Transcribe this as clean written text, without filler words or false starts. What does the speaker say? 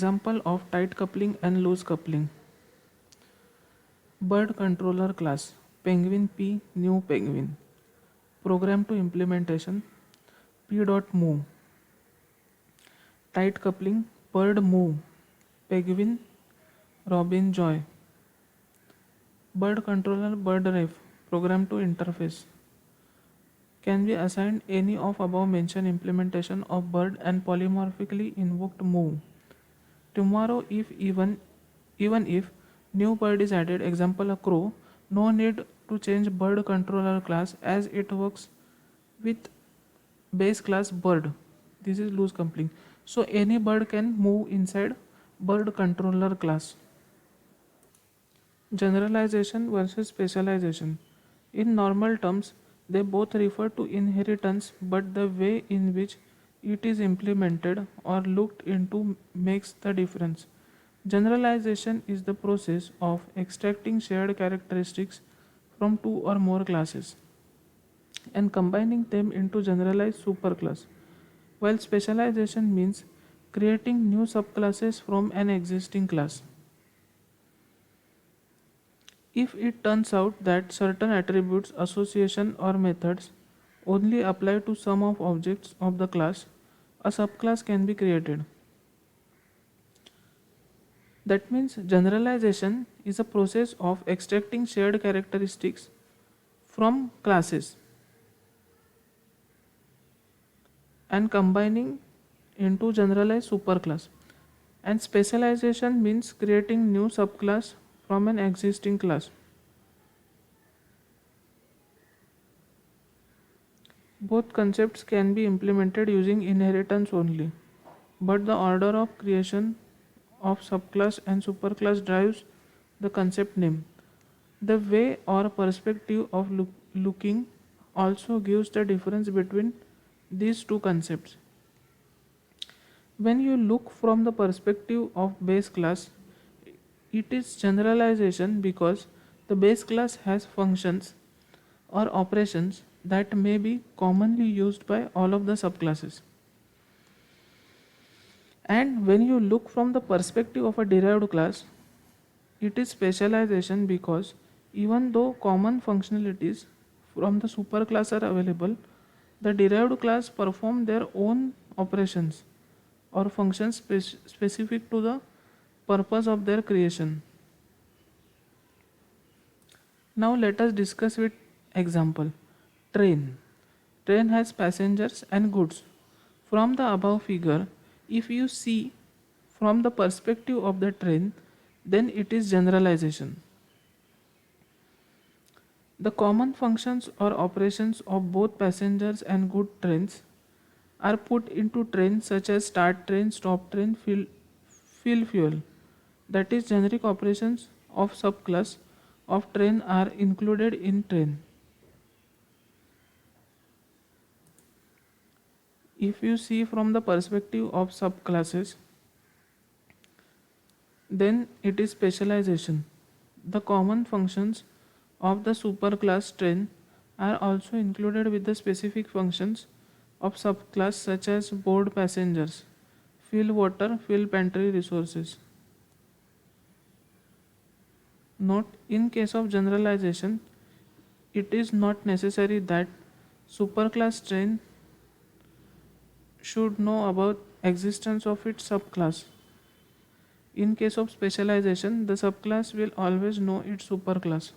Example of tight coupling and loose coupling. Bird controller class Penguin P new Penguin. Program to implementation p.move. Tight coupling bird move Penguin Robin Joy. Bird controller bird ref. Program to interface can be assigned any of above mentioned implementation of bird and polymorphically invoked move. Tomorrow even if new bird is added, example a crow, no need to change bird controller class as it works with base class bird. This is loose coupling. So any bird can move inside bird controller class. Generalization versus specialization. In normal terms, they both refer to inheritance, but the way in which it is implemented or looked into makes the difference. Generalization is the process of extracting shared characteristics from two or more classes and combining them into generalized superclass, while specialization means creating new subclasses from an existing class. If it turns out that certain attributes, association, or methods only apply to some of objects of the class, a subclass can be created. That means generalization is a process of extracting shared characteristics from classes and combining into generalized superclass. And specialization means creating new subclass from an existing class. Both concepts can be implemented using inheritance only, but the order of creation of subclass and superclass drives the concept name. The way or perspective of looking also gives the difference between these two concepts. When you look from the perspective of base class, it is generalization because the base class has functions or operations that may be commonly used by all of the subclasses. And when you look from the perspective of a derived class, it is specialization because even though common functionalities from the superclass are available, the derived class perform their own operations or functions specific to the purpose of their creation. Now let us discuss with example. Train. Train has passengers and goods. From the above figure, if you see from the perspective of the train, then it is generalization. The common functions or operations of both passengers and good trains are put into train such as start train, stop train, fill fuel. That is generic operations of subclass of train are included in train. If you see from the perspective of subclasses, then it is specialization. The common functions of the superclass train are also included with the specific functions of subclass such as board passengers, fill water, fill pantry resources. Note, in case of generalization, it is not necessary that superclass train should know about existence of its subclass. In case of specialization, the subclass will always know its superclass.